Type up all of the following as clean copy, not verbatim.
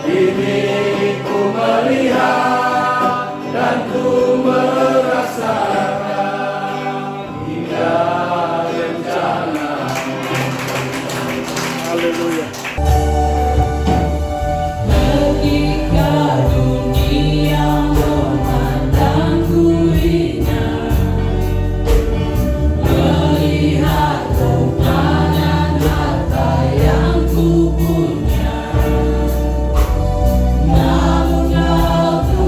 Ini ku melihat dan ku merasakan indah rencana. Haleluya. Ketika dunia memandangku hina, melihat kepanan harta yang ku punya, namun aku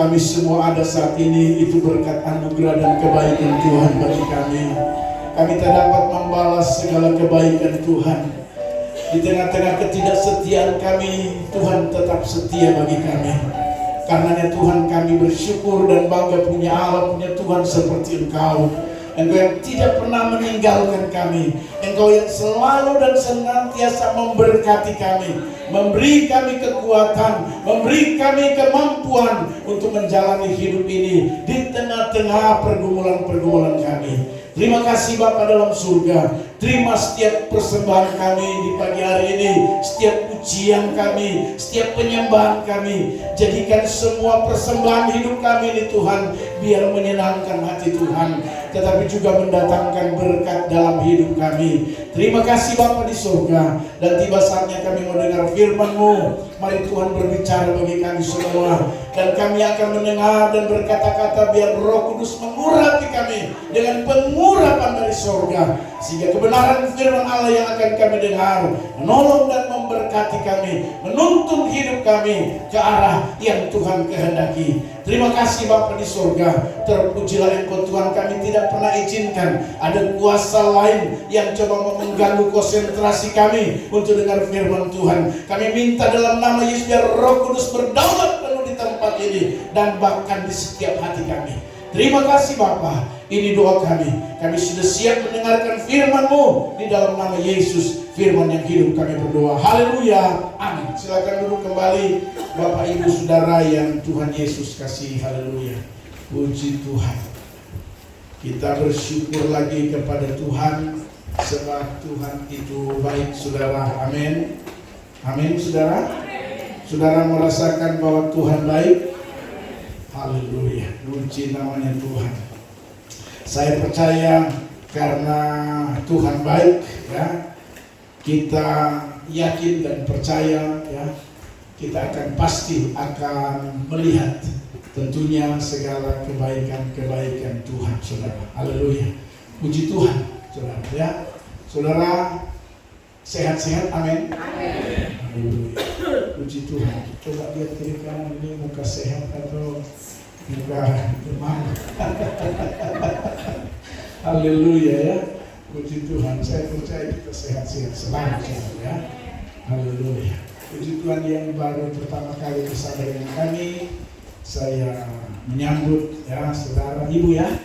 kami semua ada saat ini itu berkat anugerah dan kebaikan Tuhan bagi kami. Kami tak dapat membalas segala kebaikan Tuhan. Di tengah-tengah ketidaksetiaan kami, Tuhan tetap setia bagi kami. Karenanya Tuhan kami bersyukur dan bangga punya Allah, punya Tuhan seperti Engkau. Engkau yang tidak pernah meninggalkan kami. Engkau yang selalu dan senantiasa memberkati kami, memberi kami kekuatan, memberi kami kemampuan untuk menjalani hidup ini di tengah-tengah pergumulan-pergumulan kami. Terima kasih Bapa dalam surga. Terima setiap persembahan kami di pagi hari ini, setiap pujian kami, setiap penyembahan kami. Jadikan semua persembahan hidup kami ini Tuhan, biar menyenangkan hati Tuhan, tetapi juga mendatangkan berkat dalam hidup kami. Terima kasih Bapa di surga. Dan tiba saatnya kami mendengar firman-Mu. Mari Tuhan berbicara bagi kami semua, dan kami akan mendengar dan berkata-kata, biar Roh Kudus mengurapi kami dengan pengurapan dari surga, sehingga kebenaran firman Allah yang akan kami dengar menolong dan memberkati kami, menuntun hidup kami ke arah yang Tuhan kehendaki. Terima kasih Bapa di surga. Terpujilah Engkau Tuhan. Kami tidak pernah izinkan ada kuasa lain yang coba mengganggu konsentrasi kami untuk dengar firman Tuhan. Kami minta dalam nama Yesus, biar Roh Kudus berdaulat penuh di tempat ini dan bahkan di setiap hati kami. Terima kasih Bapa. Ini doa kami. Kami sudah siap mendengarkan firman-Mu. Di dalam nama Yesus, firman yang hidup, kami berdoa. Haleluya. Amin. Silakan duduk kembali Bapak Ibu Saudara yang Tuhan Yesus kasih. Haleluya. Puji Tuhan. Kita bersyukur lagi kepada Tuhan, sebab Tuhan itu baik saudara. Amin. Amin saudara. Saudara merasakan bahwa Tuhan baik? Haleluya. Puji namanya Tuhan. Saya percaya karena Tuhan baik, ya, kita yakin dan percaya, ya, kita pasti akan melihat tentunya segala kebaikan-kebaikan Tuhan, saudara. Haleluya. Puji Tuhan, saudara. Ya, saudara sehat-sehat, amin. Haleluya. Puji Tuhan. Coba lihat kiri kanan ini, muka sehat atau muka demam. Haleluya, ya. Puji Tuhan. Saya percaya kita sehat-sehat selalu, ya. Haleluya. Puji Tuhan yang baru pertama kali bersama dengan kami, saya menyambut, ya, saudara, ibu, ya.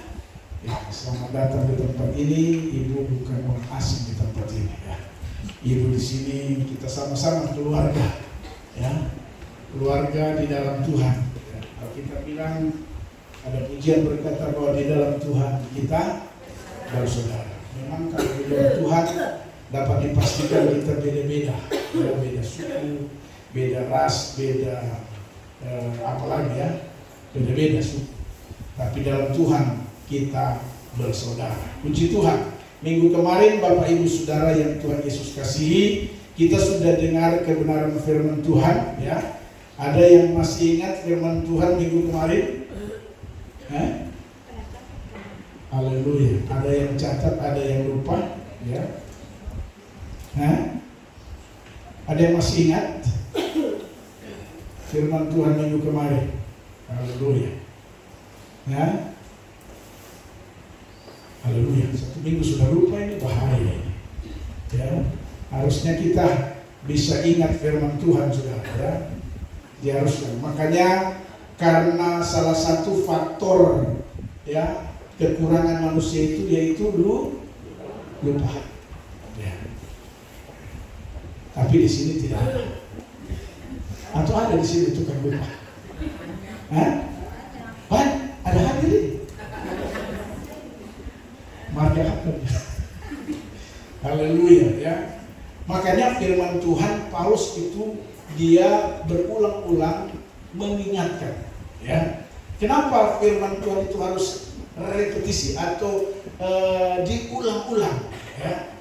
Ya, selamat datang di tempat ini. Ibu bukan orang asing di tempat ini, ya. Ibu di sini kita sama-sama keluarga, ya, keluarga di dalam Tuhan. Ya. Kalau kita bilang ada pujian berkata bahwa di dalam Tuhan kita bersaudara. Memang kalau di dalam Tuhan dapat dipastikan kita beda-beda, ya, beda suku, beda ras, beda apalagi, ya, beda-beda suku. Tapi dalam Tuhan kita bersaudara. Puji Tuhan. Minggu kemarin Bapak Ibu Saudara yang Tuhan Yesus kasihi, kita sudah dengar kebenaran firman Tuhan, ya. Ada yang masih ingat firman Tuhan minggu kemarin? Haleluya. Ada yang catat, ada yang lupa, ya. Ada yang masih ingat firman Tuhan minggu kemarin? Haleluya. Ya. Haleluya. Satu minggu sudah lupa, ini bahaya. Ya, harusnya kita bisa ingat firman Tuhan, saudara. Ya, diharuskan. Makanya karena salah satu faktor, ya, kekurangan manusia itu yaitu lupa. Ya. Tapi di sini tidak ada. Atau ada di sini tukang lupa? Ada hadir? Haleluya, ya. Makanya firman Tuhan, Paulus itu dia berulang-ulang mengingatkan, ya. Kenapa firman Tuhan itu harus repetisi atau diulang-ulang, ya?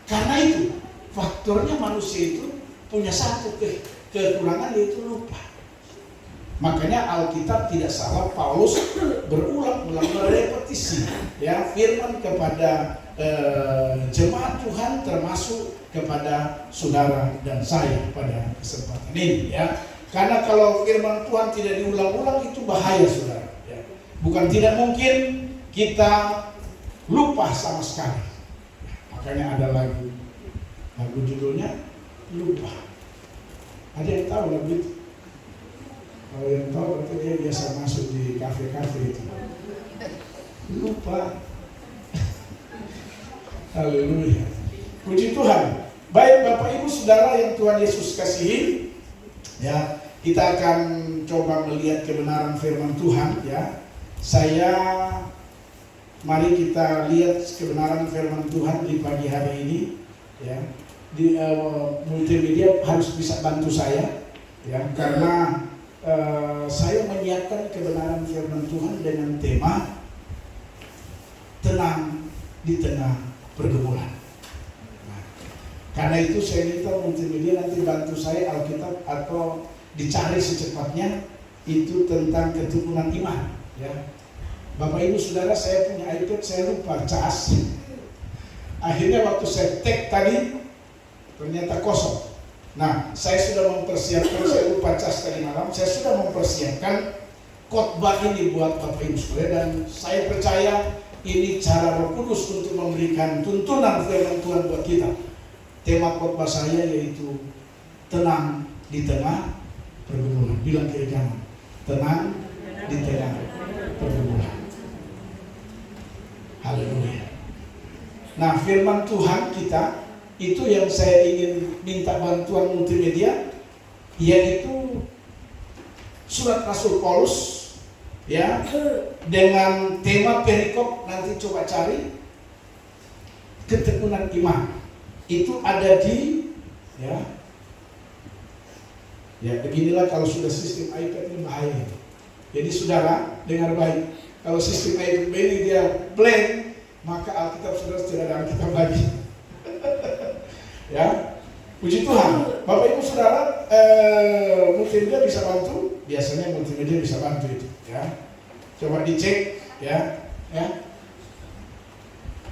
Karena itu faktornya manusia itu punya satu kekurangan, yaitu lupa. Makanya Alkitab tidak salah, Paulus berulang-ulang merepetisi, ya, firman kepada jemaat Tuhan, termasuk kepada saudara dan saya pada kesempatan ini, ya. Karena kalau firman Tuhan tidak diulang-ulang itu bahaya, saudara. Ya. Bukan tidak mungkin kita lupa sama sekali. Makanya ada lagu judulnya lupa. Ada yang tahu lagu itu? Kalau yang tahu berarti dia biasa masuk di kafe-kafe itu. Lupa. Haleluya. Puji Tuhan. Baik Bapak Ibu Saudara yang Tuhan Yesus kasihi, ya, kita akan coba melihat kebenaran firman Tuhan, ya. Mari kita lihat kebenaran firman Tuhan di pagi hari ini, ya. Di multimedia harus bisa bantu saya, ya, karena saya menyiapkan kebenaran firman Tuhan dengan tema tenang di tengah pergumulan. Nah, karena itu saya minta multimedia nanti bantu saya Alkitab atau dicari secepatnya itu tentang keturunan iman. Ya. Bapak Ibu Saudara, saya punya iPad, saya lupa cas. Akhirnya waktu saya tag tadi ternyata kosong. Nah, saya sudah mempersiapkan, saya lupa cas tadi malam, saya sudah mempersiapkan khotbah ini buat Bapak Ibu Saudara, dan saya percaya ini cara Roh Kudus untuk memberikan tuntunan firman Tuhan buat kita. Tema khotbah saya yaitu tenang di tengah pergumulan. Bilang kiri kanan, tenang di tengah pergumulan. Haleluya. Nah, firman Tuhan kita itu yang saya ingin minta bantuan multimedia, yaitu surat Rasul Paulus, ya, dengan tema perikop, nanti coba cari ketekunan iman. Itu ada di, ya beginilah kalau sudah sistem iPad ini bahaya. Jadi saudara dengar baik, kalau sistem iPad ini dia blank, maka Alkitab saudara tidak ada Alkitab lagi. Ya, puji Tuhan. Bapak Ibu Saudara, multimedia bisa bantu. Biasanya multimedia bisa bantu itu, ya. Coba dicek, ya.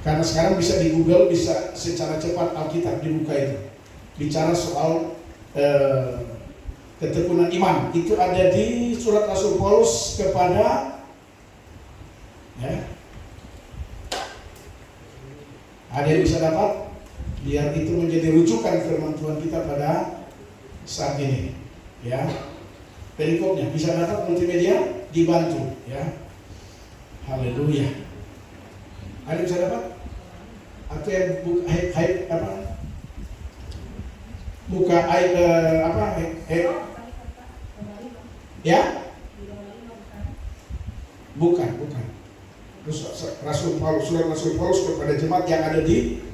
Karena sekarang bisa di Google, bisa secara cepat Alkitab dibuka itu. Bicara soal ketekunan iman. Itu ada di surat Rasul Paulus kepada, ya. Ada yang bisa dapat? Biar itu menjadi rujukan firman Tuhan kita pada saat ini, ya. Perikopnya bisa dapat multimedia, dibantu, ya. Haleluya. Ada bisa dapat? Atau yang buka ya? Bukan. Terus Rasul Paulus, surat Rasul Paulus kepada jemaat yang ada di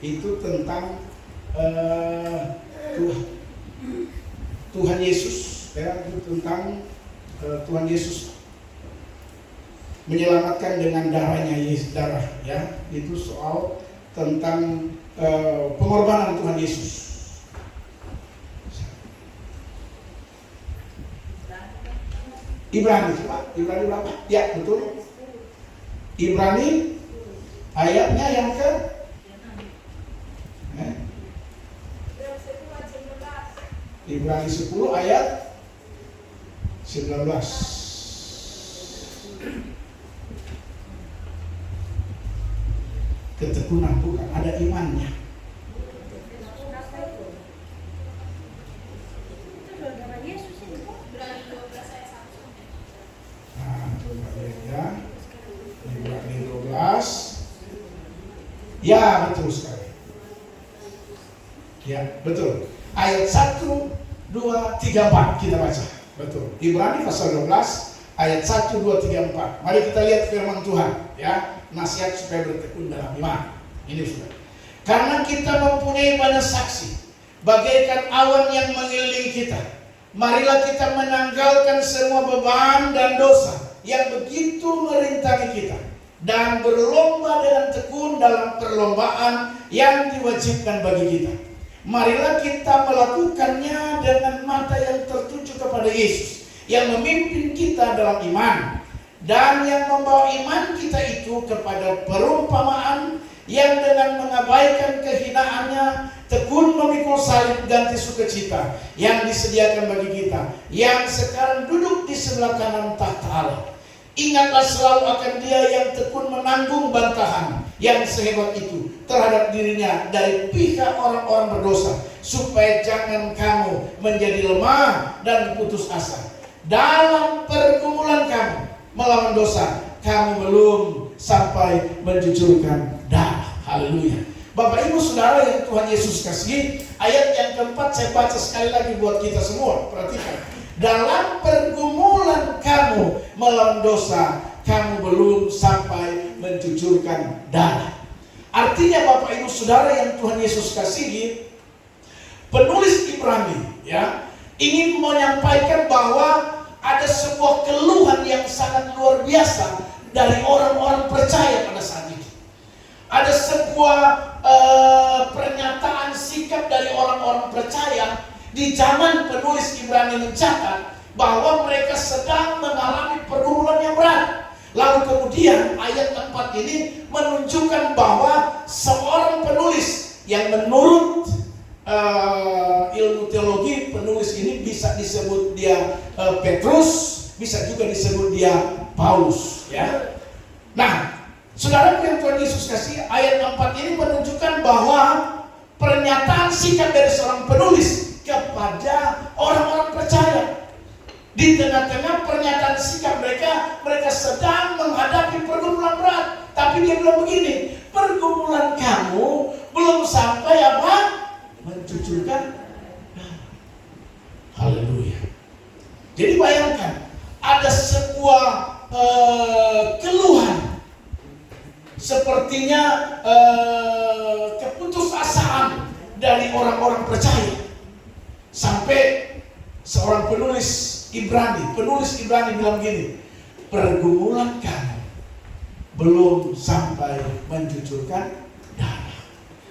itu tentang Tuhan Yesus, ya, itu tentang Tuhan Yesus menyelamatkan dengan darahnya, darah, ya, itu soal tentang pengorbanan Tuhan Yesus. Ibrani berapa? Ya, betul. Ibrani ayatnya yang ke Ibrani 10 ayat 19. Ketekunan bukan, ada imannya. Nah, coba lihat ya. Ibrani 12. Ya, betul sekali. Ya, betul. Ayat 1, 2, 3, 4 kita baca. Betul. Ibrani pasal 12 ayat 1, 2, 3, 4. Mari kita lihat firman Tuhan, ya. Nasihat supaya bertekun dalam iman. Ini sudah. Karena kita mempunyai banyak saksi, bagaikan awan yang mengelilingi kita. Marilah kita menanggalkan semua beban dan dosa yang begitu merintangi kita, dan berlomba dengan tekun dalam perlombaan yang diwajibkan bagi kita. Marilah kita melakukannya dengan mata yang tertuju kepada Yesus, yang memimpin kita dalam iman, dan yang membawa iman kita itu kepada perumpamaan yang dengan mengabaikan kehinaannya tekun memikul salib ganti sukacita yang disediakan bagi kita, yang sekarang duduk di sebelah kanan tahta Allah. Ingatlah selalu akan Dia yang tekun menanggung bantahan yang sehebat itu terhadap dirinya dari pihak orang-orang berdosa, supaya jangan kamu menjadi lemah dan putus asa. Dalam pergumulan kamu melawan dosa, kamu belum sampai menjujurkan darah. Haleluya. Bapak Ibu Saudara yang Tuhan Yesus kasihi, ayat yang keempat saya baca sekali lagi buat kita semua. Perhatikan. Dalam pergumulan kamu melawan dosa, kamu belum sampai menjujurkan darah. Artinya Bapak Ibu Saudara yang Tuhan Yesus kasihi, penulis Ibrani ingin menyampaikan bahwa ada sebuah keluhan yang sangat luar biasa dari orang-orang percaya pada saat itu. Ada sebuah pernyataan sikap dari orang-orang percaya di zaman penulis Ibrani mencatat bahwa mereka sedang mengalami pergumulan yang berat. Lalu kemudian ayat 4 ini menunjukkan bahwa seorang penulis yang menurut ilmu teologi, penulis ini bisa disebut dia Petrus, bisa juga disebut dia Paulus, ya. Nah, saudara yang Tuhan Yesus kasih, ayat 4 ini menunjukkan bahwa pernyataan sikap dari seorang penulis kepada orang-orang percaya. Di tengah-tengah pernyataan sikap mereka sedang menghadapi pergumulan berat. Tapi dia bilang begini, pergumulan kamu belum sampai apa? Mencucurkan. Haleluya. Jadi bayangkan, ada sebuah keluhan, sepertinya keputusasaan dari orang-orang percaya. Sampai seorang penulis Ibrani bilang gini, pergumulan kamu belum sampai mencucurkan darah.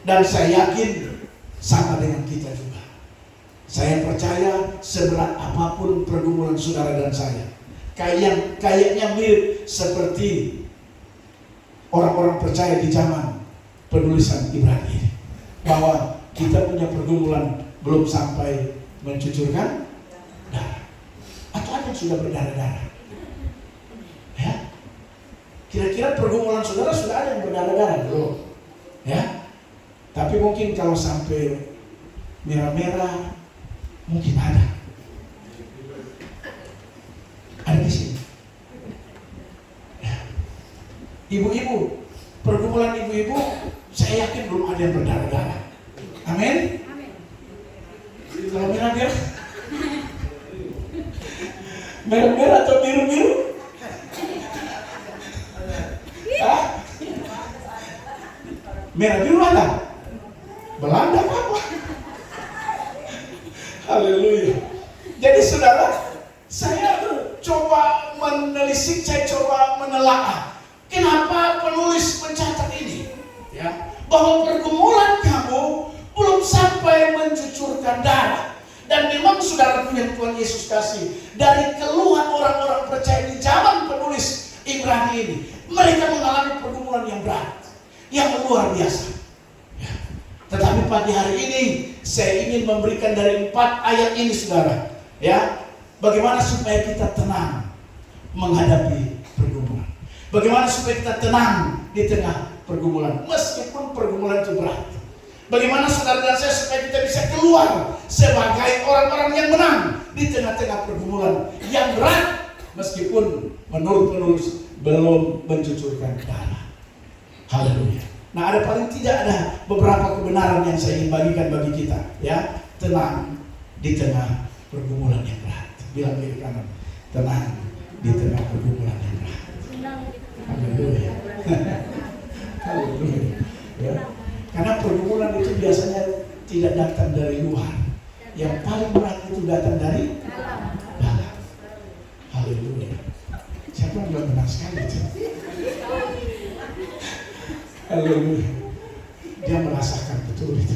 Dan saya yakin sama dengan kita juga. Saya percaya seberat apapun pergumulan saudara dan saya, kayaknya mirip seperti orang-orang percaya di zaman penulisan Ibrani ini, bahwa kita punya pergumulan belum sampai mencucurkan darah. Atau ada yang sudah berdarah-darah? Ya? Kira-kira pergumulan saudara sudah ada yang berdarah-darah? Belum. Ya? Tapi mungkin kalau sampai merah-merah, mungkin ada. Ada di sini. Ya. Ibu-ibu, pergumulan ibu-ibu, saya yakin belum ada yang berdarah-darah. Amin. Kalau merah-merah, merah-merah atau biru-biru? Merah-biru ada? Belanda apa? Haleluya. Jadi saudara, saya coba menelisik, saya coba menelaah. Kenapa penulis mencatat ini? Ya, bahwa pergumulan kamu belum sampai mencucurkan darah. Dan memang saudara punya Tuhan Yesus kasih, dari keluhan orang-orang percaya di zaman penulis Ibrani ini, mereka mengalami pergumulan yang berat, yang luar biasa. Ya. Tetapi pagi hari ini saya ingin memberikan dari 4 ayat ini saudara, ya, bagaimana supaya kita tenang menghadapi pergumulan. Bagaimana supaya kita tenang di tengah pergumulan, meskipun pergumulan itu berat. Bagaimana saudara dan saya supaya kita bisa keluar sebagai orang-orang yang menang di tengah-tengah pergumulan yang berat, meskipun menurut penulis belum mencucurkan darah. Haleluya. Nah, paling tidak ada beberapa kebenaran yang saya ingin bagikan bagi kita, ya. Tenang di tengah pergumulan yang berat. Bilang kiri kanan, tenang di tengah pergumulan yang berat. Haleluya. Haleluya. Ya. Karena pergumulan itu biasanya tidak datang dari luar. Yang paling berat itu datang dari dalam. Haleluya. Siapa yang bilang benar sekali itu? Haleluya. Dia merasakan betul itu.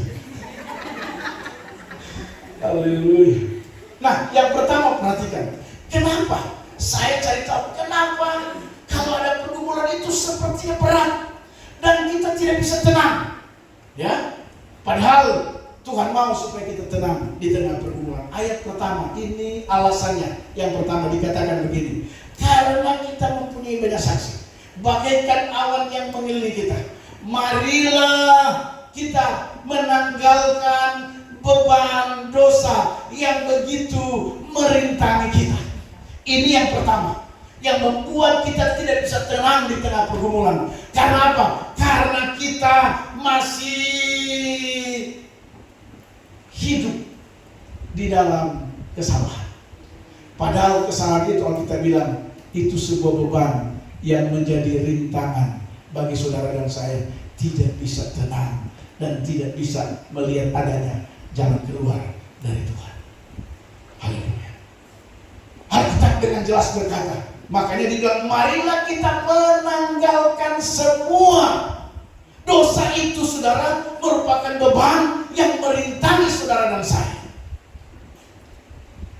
Kenapa? Saya cari tahu kenapa kalau ada pergumulan itu sepertinya berat dan kita tidak bisa tenang. Ya, padahal Tuhan mau supaya kita tenang di tengah pergumulan. Ayat pertama ini alasannya. Yang pertama dikatakan begini, karena kita mempunyai banyak saksi, bagaikan awan yang mengelilingi kita, marilah kita menanggalkan beban dosa yang begitu merintangi kita. Ini yang pertama, yang membuat kita tidak bisa tenang di tengah pergumulan. Karena apa? Karena kita masih hidup di dalam kesalahan. Padahal kesalahan itu, kalau kita bilang, itu sebuah beban yang menjadi rintangan bagi saudara dan saya. Tidak bisa tenang dan tidak bisa melihat adanya jalan keluar dari Tuhan. Haleluya. Alkitab dengan jelas berkata, makanya dibilang marilah kita menanggalkan semua dosa itu, saudara, merupakan beban yang merintangi saudara dan saya.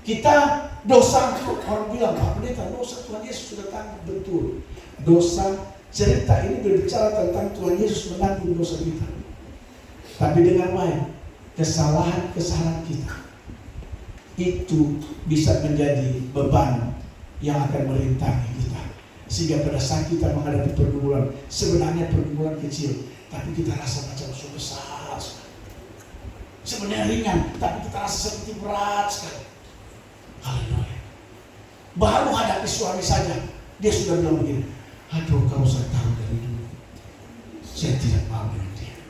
Kita dosa, orang bilang, Pak Pendeta, dosa Tuhan Yesus sudah tanggung. Betul. Dosa, cerita ini berbicara tentang Tuhan Yesus menanggung dosa kita. Tapi dengan baik, kesalahan-kesalahan kita itu bisa menjadi beban yang akan merintangi kita. Sehingga pada saat kita menghadapi pergumulan, sebenarnya pergumulan kecil, tapi kita rasa macam musuh besar sekali. Sebenarnya ringan, tapi kita rasa seperti berat sekali. Haleluya. Baru hadapi suami saja, dia sudah bilang begini, aduh kalau saya tahu dari dulu, saya tidak mau dengan dia.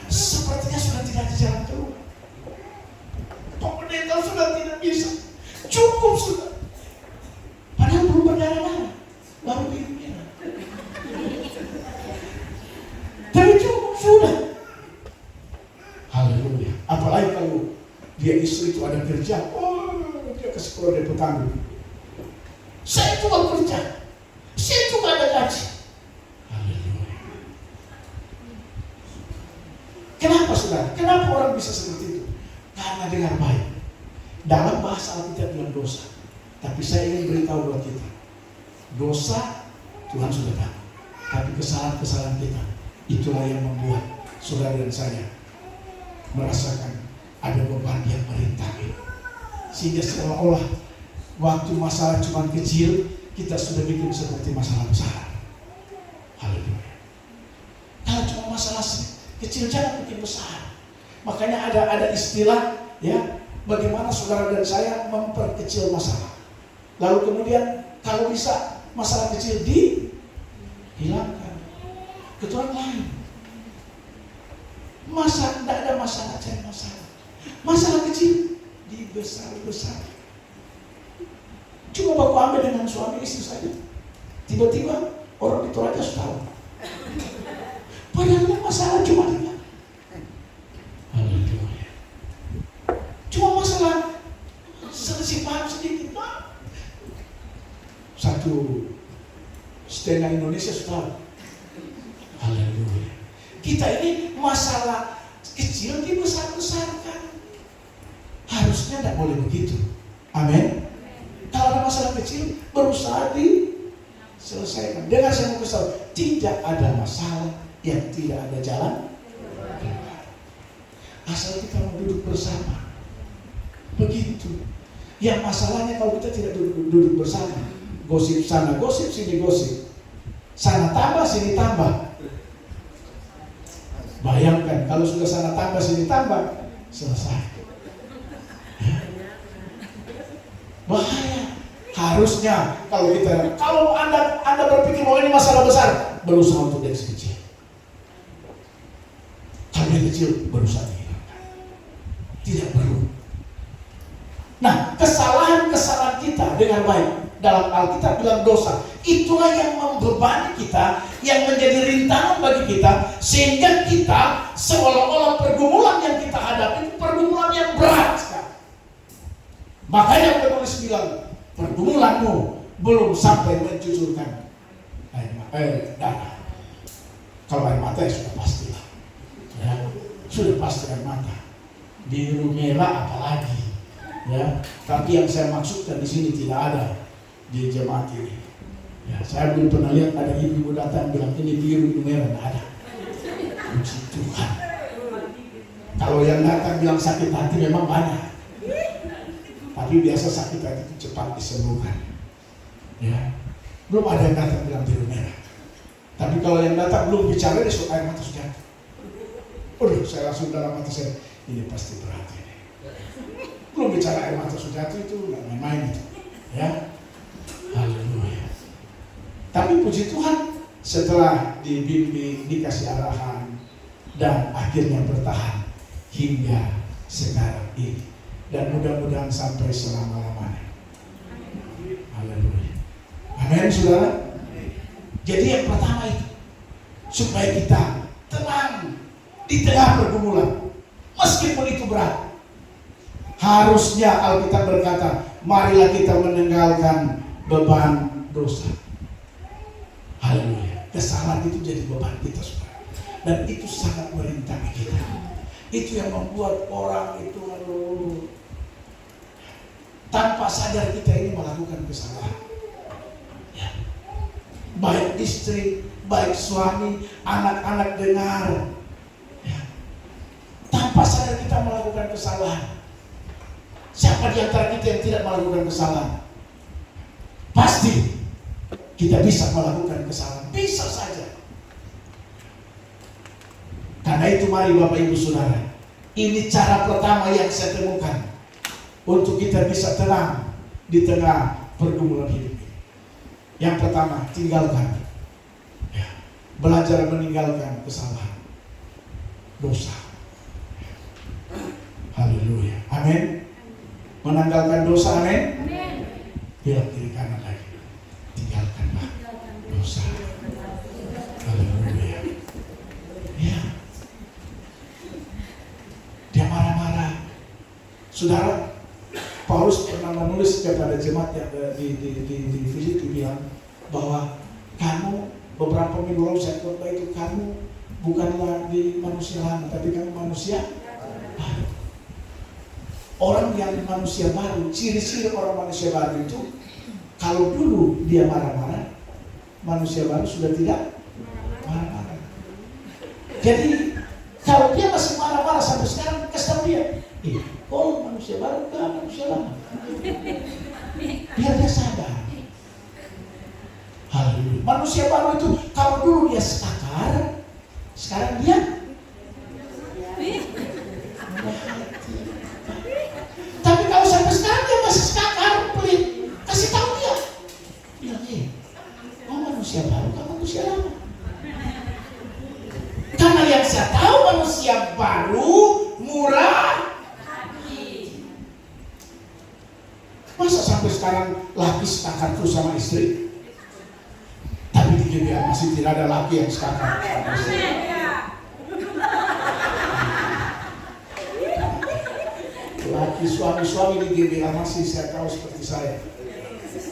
Sepertinya sudah tidak ada jalan keluar. Pak Pendeta sudah tidak bisa, cukup sudah. Padahal belum berdarah-darah, baru biru merah. Tapi cukup sudah. Haleluya. Apalagi kalau dia istri itu ada kerja, dia ke sekolah dia petani. Saya juga kerja, saya juga ada gaji. Haleluya. Kenapa saudara? Kenapa orang bisa seperti itu? Karena dengar baik. Dalam bahasa Alkitab bilang dosa. Tapi saya ingin beritahu buat kita, dosa Tuhan sudah tahu. Tapi kesalahan-kesalahan kita, itulah yang membuat saudara dan saya merasakan ada beban yang merintangi. Sehingga seolah-olah waktu masalah cuma kecil, kita sudah bikin seperti masalah besar. Haleluya. Kalau cuma masalah kecil, jangan bikin besar. Makanya ada istilah, ya, bagaimana saudara dan saya memperkecil masalah. Lalu kemudian kalau bisa masalah kecil dihilangkan. Ketuaan lain. Tidak ada masalah, cari masalah. Masalah kecil dibesar-besar. Cuma baku ambil dengan suami istri saja. Tiba-tiba orang itu aja sudah tahu. Padahal masalah cuma dia. Haleluya. Cuma masalah selisih paham sedikit. Satu setengah Indonesia sudah. Haleluya. Kita ini masalah kecil dibesar-besarkan. Harusnya tidak boleh begitu. Amin. Kalau ada masalah kecil, berusaha diselesaikan. Dengan saya mau kesal, tidak ada masalah yang tidak ada jalan keluar. Asal kita mau duduk bersama. Begitu. Yang masalahnya kalau kita tidak duduk bersama, gosip sana, gosip sini, gosip. Sana tambah, sini tambah. Bayangkan kalau sudah sana tambah, sini tambah, selesai. Bahaya. Harusnya kalau anda berpikir bahwa ini masalah besar, berusaha untuk dari kecil. Kalau yang kecil berusaha dihilangkan. Tidak perlu. Nah, kesalahan-kesalahan kita dengan baik dalam Alkitab bilang dosa, itulah yang membebani kita, yang menjadi rintangan bagi kita, sehingga kita seolah-olah pergumulan yang kita hadapi itu pergumulan yang berat sekali. Makanya penulis bilang, pergumulanmu belum sampai mencucurkan air darah. Kalau air mata ya sudah pastilah, ya, sudah pasti air mata. Biru merah apalagi. Ya, tapi yang saya maksudkan di sini tidak ada di jemaat ini. Ya, saya belum pernah lihat ada ibu-ibu datang bilang ini biru, ini merah, tidak ada. Puji Tuhan. Kalau yang datang bilang sakit hati memang banyak, tapi biasa sakit hati itu cepat disembuhkan. Ya, belum ada yang datang bilang biru merah. Tapi kalau yang datang belum bicara, dia suka air mata sudah. Saya langsung dalam hati saya, ini pasti berat ini. Belum bicara air mata Sujati itu nggak main-main itu, ya. Haleluya. Tapi puji Tuhan, setelah dibimbing, dikasih arahan, dan akhirnya bertahan hingga sekarang ini, dan mudah-mudahan sampai selama-lamanya. Haleluya. Amin, saudara. Jadi yang pertama itu, supaya kita tenang di tengah pergumulan, meskipun itu berat. Harusnya Alkitab berkata, marilah kita meninggalkan beban dosa. Haleluya. Kesalahan itu jadi beban kita, saudara. Dan itu sangat merintangi kita. Itu yang membuat orang itu tanpa sadar kita ini melakukan kesalahan. Ya. Baik istri, baik suami, anak-anak dengar. Ya. Tanpa sadar kita melakukan kesalahan. Siapa di antara kita yang tidak melakukan kesalahan? Pasti kita bisa melakukan kesalahan. Bisa saja. Karena itu mari Bapak Ibu Saudara, ini cara pertama yang saya temukan untuk kita bisa tenang di tengah pergumulan hidup ini. Yang pertama, tinggalkan. Ya, belajar meninggalkan kesalahan, dosa. Haleluya. Amin. Menanggalkan dosa, amin. Bilang kiri kanan lagi, tinggalkanlah dosa. Haleluya. Ya. Dia marah-marah. Saudara, Paulus pernah menulis kepada jemaat yang di Filipi bilang bahwa kamu beberapa minggu lalu saya khotbah itu, kamu bukanlah di manusia lama, tapi kamu manusia baru. Orang yang manusia baru, ciri-ciri orang manusia baru itu, kalau dulu dia marah-marah, manusia baru sudah tidak marah-marah. Jadi kalau dia masih marah-marah sampai sekarang, kasih tahu dia, oh manusia baru kan manusia lama. Biar dia sadar. Haleluya. Manusia baru itu kalau dulu dia sekakar, sekarang dia tapi kalau sampai sekarang dia masih sekakar, pelit, kasih tahu dia. Bilang, oh manusia baru kan manusia lama. Karena yang saya tahu manusia baru murah. Masa sampai sekarang laki sekakar terus sama istri? Tapi di GBA masih tidak ada laki yang sekakar sama istri. Laki suami-suami di GBA masih saya tahu seperti saya.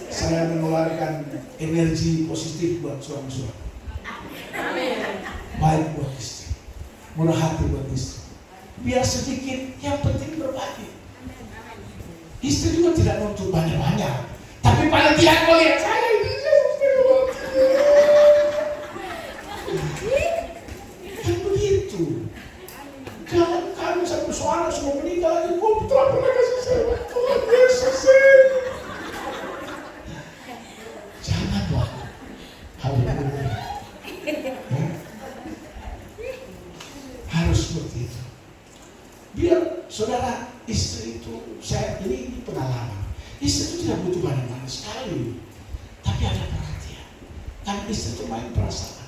Saya mengeluarkan energi positif buat suami-suami. Baik buat istri, murah hati buat istri. Biar sedikit, yang penting berbagi. Istri juga tidak nuntut banyak-banyak, tapi paling tidak kau lihat saya ini kan begitu. Jangan kami satu suara semua meninggal lagi, kau putra pernah kasih saya, Tuhan Yesus. Janganlah. Haleluya. Harus seperti itu. Biar saudara, istri itu, saya ini pengalaman. Istri itu tidak butuh banyak-banyak sekali, tapi ada perhatian. Kan istri itu main perasaan.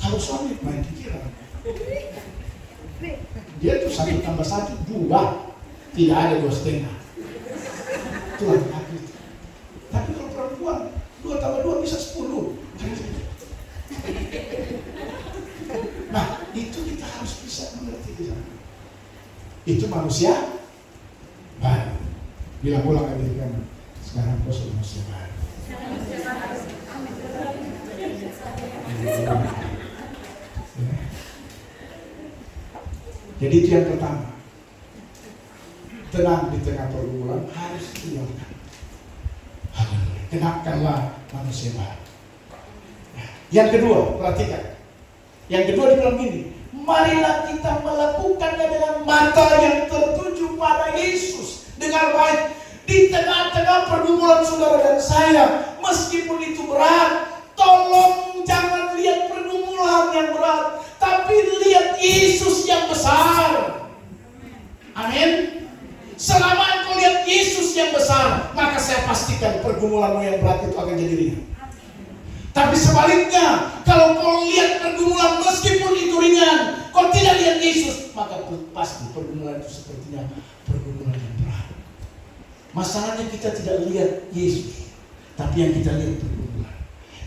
Kalau suami main pikiran. Dia tuh 1 tambah 1 2, tidak ada 2,5. Itu laki-laki itu. Tapi kalau perempuan 2 tambah 2 bisa 10. Nah, itu kita harus bisa mengerti di sana. Itu manusia baru. Bila pulang ke diri kamu, sekarang kau sudah manusia baru. Jadi itu yang pertama. tenang di tengah pergumulan harus keluarkan. Haleluya. Kenakanlah manusia baru. Yang kedua, perhatikan. Yang kedua dibilang gini, marilah kita melakukannya dengan mata yang tertuju pada Yesus. Dengar baik, di tengah-tengah pergumulan saudara dan saya, meskipun itu berat, tolong jangan lihat pergumulan yang berat, tapi lihat Yesus yang besar. Amin. Selama engkau lihat Yesus yang besar, maka saya pastikan pergumulanmu yang berat itu akan jadi ringan. Tapi sebaliknya, kalau kau lihat pergumulan meskipun itu ringan, kau tidak lihat Yesus, maka pasti pergumulan itu sepertinya pergumulan yang berat. Masalahnya kita tidak lihat Yesus, tapi yang kita lihat pergumulan,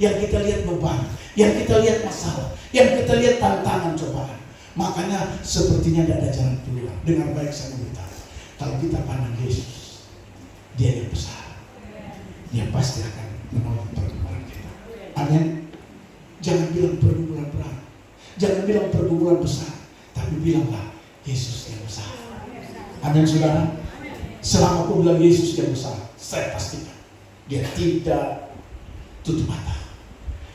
yang kita lihat beban, yang kita lihat masalah, yang kita lihat tantangan cobaan. Makanya sepertinya tidak ada jalan keluar. Dengan baik saya beritahu, kalau kita pandang Yesus, Dia yang besar, Dia pasti akan menolong pergumulan kita. Amin. Jangan bilang pergumulan berat, jangan bilang pergumulan besar, tapi bilanglah Yesus yang besar. Amin saudara. Selama aku bilang Yesus yang besar, saya pastikan Dia tidak tutup mata,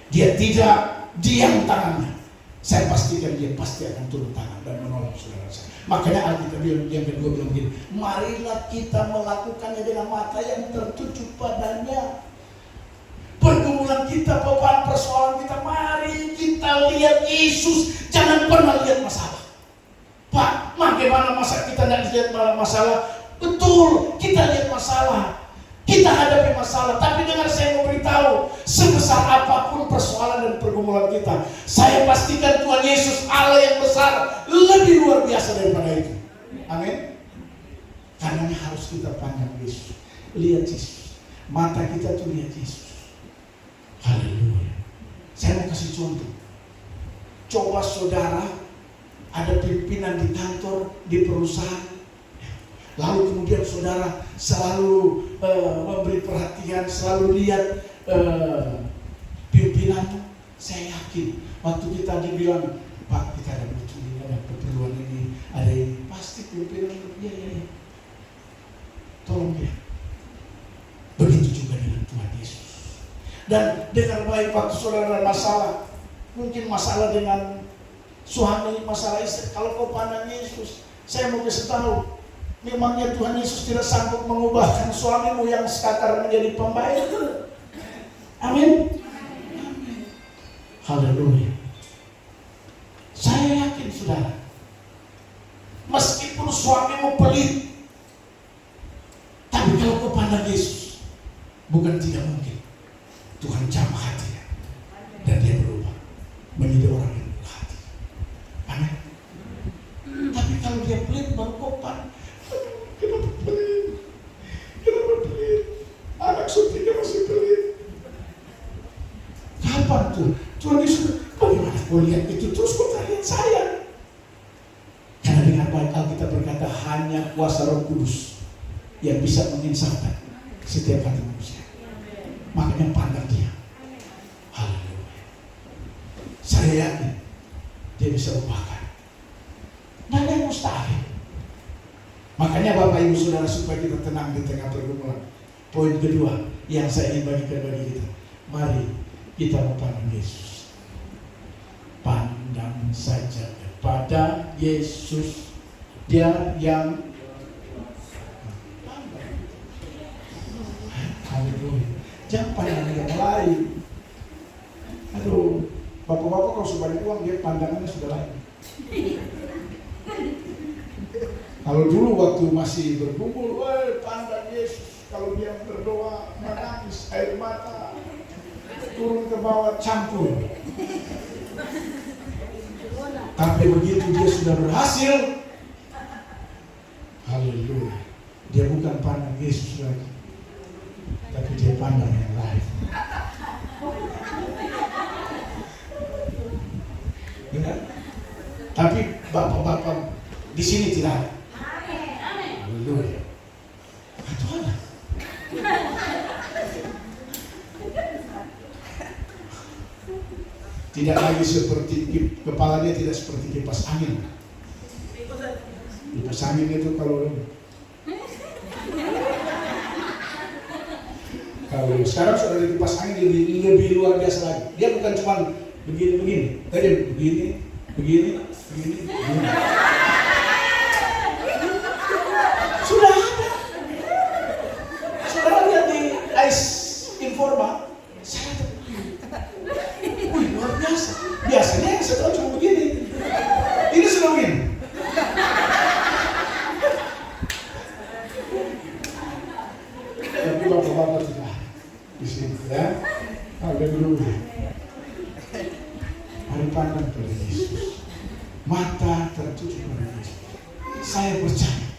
Dia tidak diam tangannya. Saya pastikan Dia pasti akan turun tangan dan menolong saudara saya. Makanya Alkitab yang kedua bilang begini, marilah kita melakukannya dengan mata yang tertuju padanya. Pergumulan kita, beban persoalan kita, mari kita lihat Yesus. Jangan pernah lihat masalah. Pak, bagaimana masa kita tidak lihat masalah? Betul, kita lihat masalah, kita hadapi masalah. Tapi dengar saya mau beritahu, sebesar apapun persoalan dan pergumulan kita, saya pastikan Tuhan Yesus Allah yang besar lebih luar biasa daripada itu. Amin. Karena harus kita pandang Yesus, lihat Yesus. Mata kita tuh lihat Yesus. Haleluya. Saya mau kasih contoh. Coba saudara ada pimpinan di kantor, di perusahaan, lalu kemudian saudara selalu memberi perhatian, selalu lihat pimpinan. Saya yakin waktu kita dibilang, Pak, kita ada butuh ini, ada keperluan ini, ada ini, pasti pimpinan ya. Tolong dia. Begitu juga dengan Tuhan Yesus. Dan dengar baik, waktu saudara masalah, mungkin masalah dengan suami, masalah istri, kalau kau pandang Yesus, saya mau kasih tahu, memangnya Tuhan Yesus tidak sanggup mengubahkan suamimu yang sekadar menjadi pembaik. Amin. Haleluya. Saya yakin saudara, meskipun suamimu pelit, tapi kalau kau pandang Yesus, bukan tidak mungkin Tuhan jamah hatinya dan dia berubah menjadi orang yang berhati. Amin. Tapi kalau dia pelit, baru kau pandang, kenapa pelit? Kenapa pelit? Anak suaminya masih pelit. Kapan tuh? Tuhan Yesus, bagaimana kau lihat itu terus kau tak lihat saya? Karena dengan baik Alkitab berkata, hanya kuasa Roh Kudus yang bisa menginsafkan setiap hati manusia. Makanya pandang dia. Haleluya. Saya yakin dia bisa ubahkan. Tidak ada yang mustahil. Makanya Bapak Ibu Saudara, supaya kita tenang di tengah pergumulan, poin kedua yang saya ingin bagikan bagi kita, mari kita memandang Yesus. Pandang saja kepada Yesus, Dia yang haleluya. Jangan pandang yang lain. Aduh, bapak-bapak kalau sudah banyak uang, dia pandangannya sudah lain. Kalau dulu waktu masih berkumpul, pandang Yesus. Kalau dia berdoa, menangis, air mata turun ke bawah, campur. Tapi begitu dia sudah berhasil, haleluya, dia bukan pandang Yesus lagi, tapi dia pandang yang lain. Benar? Tapi bapak-bapak di sini tidak ada. Haleluya. Itu ada. Tidak lagi seperti kepalanya, tidak seperti kipas angin. Kipas angin itu kalau Kalau sekarang sudah ada kipas angin lebih luar biasa lagi. Dia bukan cuma begini, tadi begini. Sudah ada. Saudara lihat di Ais Informa, saya luar biasa. Biasanya yang saya tahu cuma begini. Ini sudah begini. Tapi bapak-bapak tidak di sini ya. Haleluya. Mari pandang pada Yesus. Mata tertuju pada Yesus. Saya percaya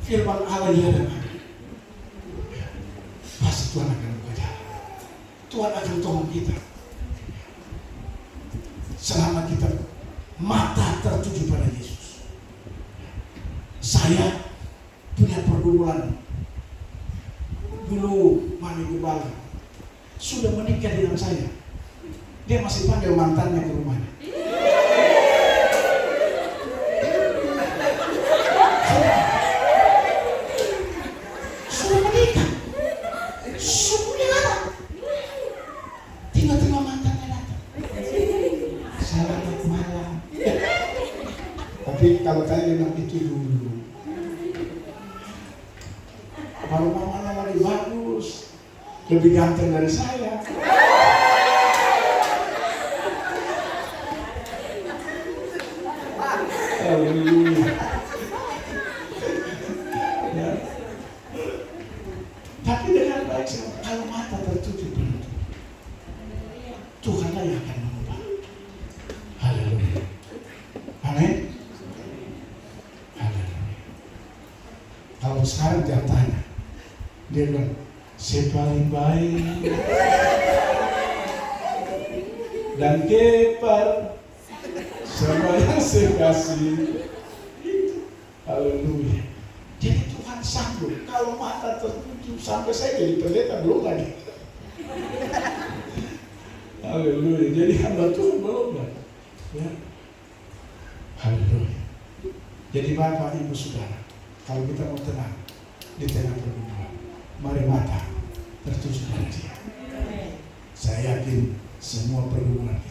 firman Allah ya dan amin. Pasti Tuhan akan bekerja. Tuhan akan tolong kita. Selama kita mata tertuju pada Yesus. Saya punya pergumulan. Dulu Mami Gembala sudah menikah dengan saya. Dia masih panggil mantannya ke rumahnya. Sudah menikah. Sudah anak. Tiba-tiba mantannya datang. Selamat malam. Tapi kalau saya bilang itu dulu. Kalau mamanya lagi bagus, lebih ganteng dari saya. Haleluya. Ya. Tapi dengan baik kalau mata tertuju pada Tuhanlah yang akan mengubah. Haleluya. Amin. Haleluya. Kalau sekarang jatahnya, dia bilang, saya paling baik dan kepar sama yang saya kasih. Haleluya. Jadi Tuhan sanggup. Kalau mata tertuju sampai saya jadi pendeta belum lagi. Haleluya. Jadi hamba Tuhan belum lagi. Ya. Haleluya. Jadi Bapak, Ibu, Saudara, kalau kita mau tenang di tengah pergumulan, mari mata tertuju pada Dia. Saya yakin semua pergumulan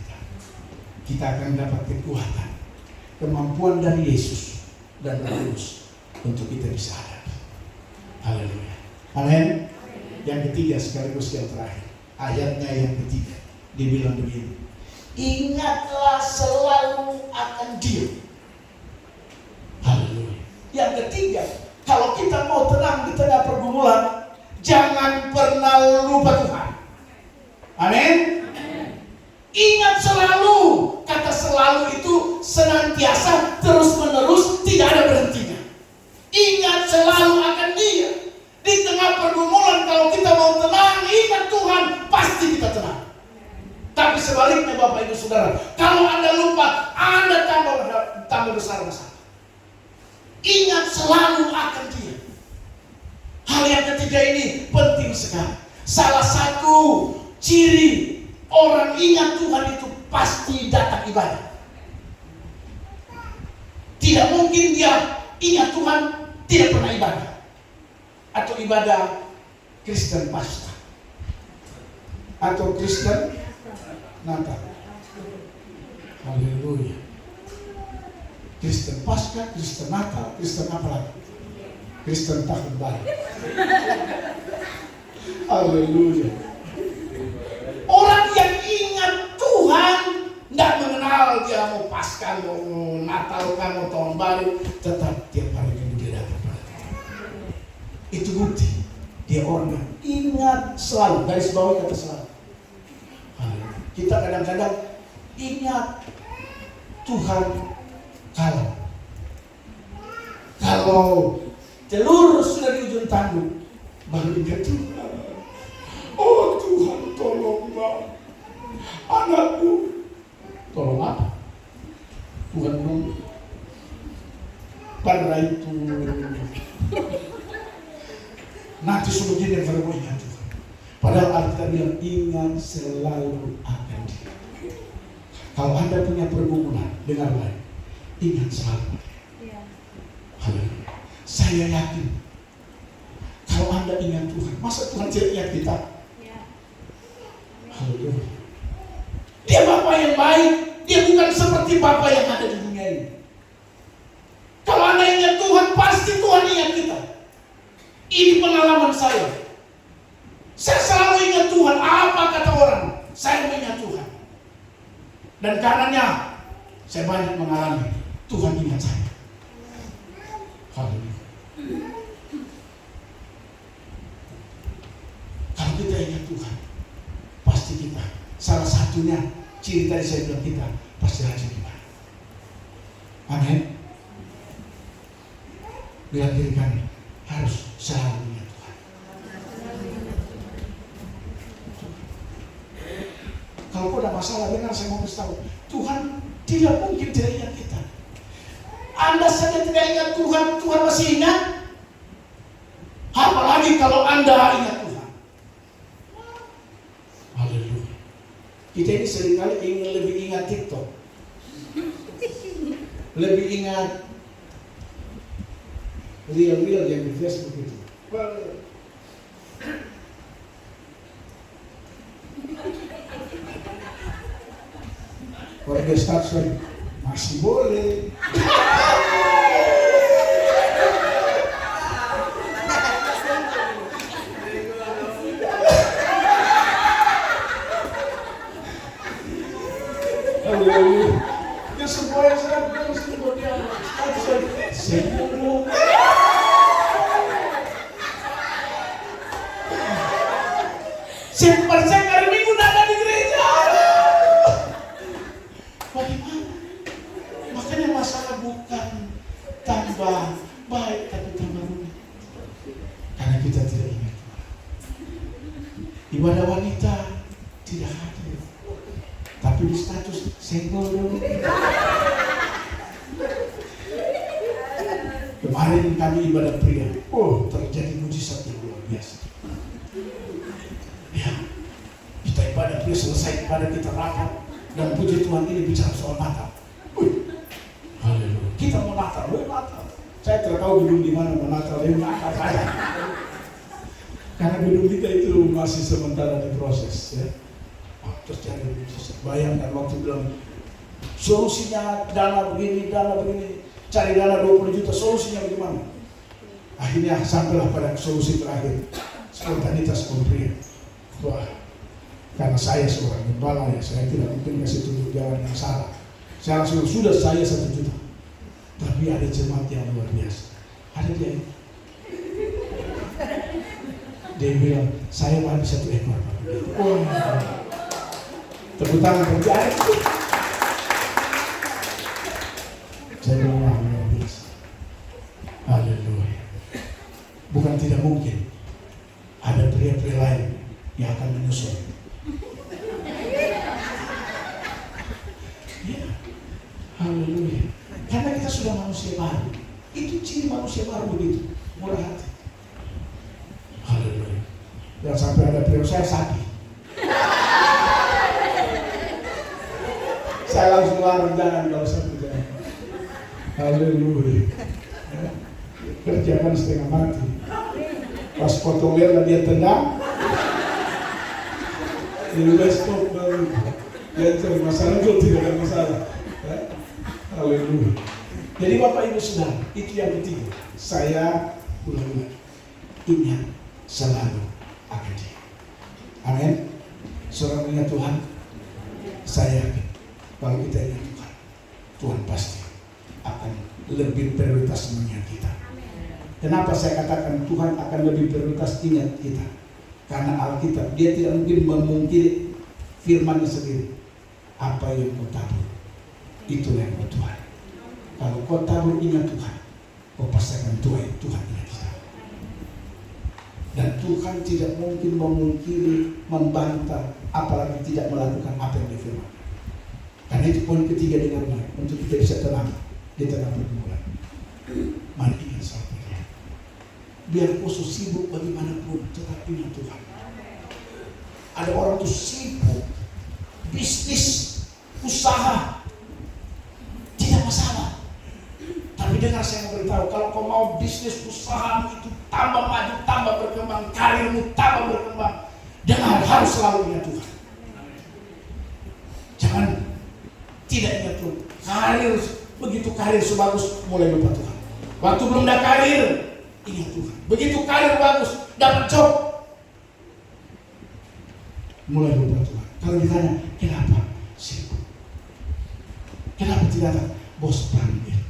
kita akan dapat kekuatan, kemampuan dari Yesus dan Roh Kudus untuk kita bisa hadapi. Haleluya. Amin. Yang ketiga sekaligus yang terakhir, ayatnya yang ketiga dibilang begini, ingatlah selalu akan Dia. Haleluya. Yang ketiga, kalau kita mau tenang di tengah pergumulan, jangan pernah lupa Tuhan. Amin. Ingat selalu. Kata selalu itu senantiasa, terus menerus, tidak ada berhentinya. Ingat selalu akan Dia. Di tengah pergumulan, kalau kita mau tenang, ingat Tuhan, pasti kita tenang. Tapi sebaliknya Bapak Ibu Saudara, kalau Anda lupa, Anda tambah besar masalah. Ingat selalu akan Dia. Hal yang ketiga ini penting sekali. Salah satu ciri orang ingat Tuhan itu pasti datang ibadah. Tidak mungkin dia ingat Tuhan tidak pernah ibadah. Atau ibadah Kristen Paskah, atau Kristen Natal. Haleluya. Kristen Paskah, Kristen Natal, Kristen apa lagi? Kristen Tahun Baru. Haleluya. Orang yang ingat Tuhan, tidak mengenal dia mau Paskah, mau Natal, mau Tahun Baru, tetap tiap hari minggu dia datang pada Tuhan. Itu bukti dia orang yang ingat selalu. Garis bawah kata selalu. Kita kadang-kadang ingat Tuhan kalau telur sudah di ujung tanduk, baru ingat Tuhan. Oh Tuhan, tolonglah anakku. Tolong apa? Tuhan belum pada itu. Nanti suruh jadi yang baru ingat Tuhan. Padahal Alkitab bilang ingat selalu akan Dia. Kalau Anda punya pergumulan, dengar baik, ingat selalu. Haleluya. Saya yakin kalau Anda ingat Tuhan, masa Tuhan tidak ingat kita? Haleluya. Dia Bapa yang baik. Dia bukan seperti Bapa yang ada di dunia ini. Kalau Anda ingat Tuhan, pasti Tuhan ingat kita. Ini pengalaman saya. Saya selalu ingat Tuhan. Apa kata orang? Saya mengingat Tuhan. Dan karenanya saya banyak mengalami Tuhan ingat saya. Haleluya. Kalau kita ingat Tuhan, pasti kita, salah satunya ciri tadi saya bilang, kita pasti rajin ibadah. Amin. Bilang diri kami harus selalu ingat Tuhan. Kalau kau ada masalah, dengar saya mau kasih tahu, Tuhan tidak mungkin tidak ingat kita. Anda saja tidak ingat Tuhan, Tuhan masih ingat. Apalagi kalau Anda ingat Tuhan. Haleluya. Kita ini seringkali ingin lebih ingat TikTok, lebih ingat real yang di Facebook itu. Kalau dia start sorry, masih boleh. Dia semua yang saya bilang semua dia start sorry. Saya hari Minggu ada di gereja. Bagaimana? Makanya masalah bukan tambah baik, tapi tambah rumit. Karena kita tidak ingat. Ibadah wanita tidak hadir, tapi di status senggol dulu. Kemarin kami ibadah pria. Oh, terjadi mujizat yang luar biasa. Ya, kita ibadah pria selesai ibadah kita rapat. Dan puji Tuhan ini bicara soal Natal. Haleluya. Kita mau Natal, Natal. Saya tidak tahu gedung di mana mau Natal, Natal saya. Karena gedung kita itu masih sementara diproses, ya. Terus cari bayangkan waktu bilang solusinya dana begini, cari dana 20 juta, solusinya bagaimana? Akhirnya sampailah pada solusi terakhir, spontanitas pemberian. Wah, karena saya seorang gembala ya, saya tidak mungkin kasih tunjuk jalan yang salah. Saya langsung sudah saya 1 juta. Tapi ada jemaat yang luar biasa. Ada dia ini. Dia bilang, saya mau habis 1 ekor. Oh, tepuk tangan kerjaan. Saya bilang, wah, luar biasa. Haleluya. Bukan tidak mungkin ada pria-pria lain yang akan menyusul. Ya, haleluya. Karena kita sudah manusia baru. Itu ciri manusia baru begitu, murah hati. Haleluya. Jangan sampai ada pria saya sakit. Saya langsung larang, jangan kalau satu jangan. Haleluya. Ya. Kerjakan setengah mati. Pas potong lela dia tendang. Jadi stop baru. Dia cari masalah itu tidak ada masalah. Ya. Haleluya. Jadi Bapak Ibu Saudara, itu yang ketiga. Saya ulang-ulang ingat selalu akan Dia. Amin. Saudara ingat Tuhan. Saya yakin kalau kita ingat Tuhan, Tuhan pasti akan lebih prioritas mengingat kita. Kenapa saya katakan Tuhan akan lebih prioritas ingat kita? Karena Alkitab dia tidak mungkin memungkiri firman-Nya sendiri. Apa yang kau tabur, itulah yang kau tuai. Kalau kau tabur ingat Tuhan, kau pasti akan tuai Tuhan ingat kita. Dan Tuhan tidak mungkin memungkiri, membantah, apalagi tidak melakukan apa yang difirman. Karena itu poin ketiga dengar baik, untuk kita bisa tenang di tengah pergumulan. Mari ingat satu dia. Biar kau sibuk bagaimanapun, tetap ingat Tuhan. Ada orang tuh sibuk, bisnis, usaha, tidak masalah. Tapi dengar Saudara, saya mau beritahu, kalau kau mau bisnis usaha itu tambah maju, tambah berkembang, karirmu tambah berkembang, dengan harus selalu ingat Tuhan. Jangan tidak ingat Tuhan. Karir, begitu karir sebagus, mulai lupa Tuhan. Waktu belum ada karir, ingat Tuhan. Begitu karir bagus, dapat job, mulai lupa Tuhan. Kalau ditanya, kenapa? Sibuk. Kenapa tidak ada? Bos panggil.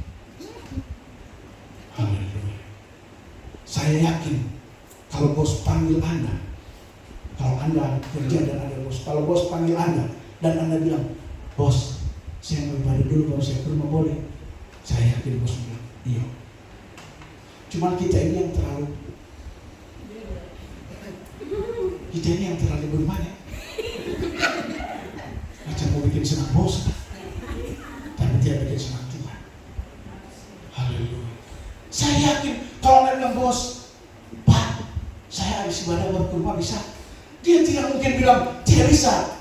Haleluya. Saya yakin kalau bos panggil Anda, kalau Anda kerja dan ada bos, kalau bos panggil Anda dan Anda bilang, bos, saya mau ibadah dulu baru saya ke rumah, boleh? Saya yakin bos bilang, iya. Cuman kita ini yang terlalu bagaimana? Macam mau bikin senang bos, tapi dia bikin senang Tuhan. Haleluya. Saya yakin kalau Anda bilang, bos, Pak, saya habis ibadah baru ke rumah, bisa? Dia tidak mungkin bilang tidak bisa,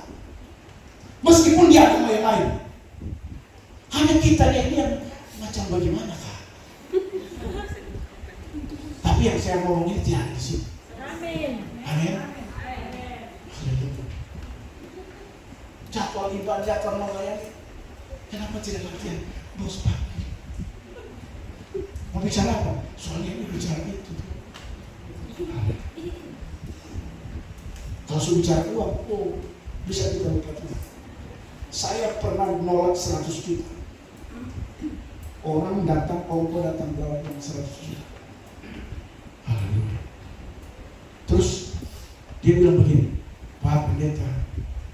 meskipun dia akan main-main. Hanya kita ini yang macam bagaimana, Kak? Tapi yang saya ngomong ini tidak ada di sini. Amin. Amin. Haleluya. Jadwal ibadah, jadwal melayani, kenapa tidak latihan? Bos, Pak, mau bicara apa? Soalnya ini bicara itu. Kalau sudah bicara uang, oh, bisa kita lupa Tuhan. Saya pernah menolak 100 juta. Orang datang, ongko datang bawa yang 100 juta. Haleluya. Terus dia bilang begini, Pak Pendeta,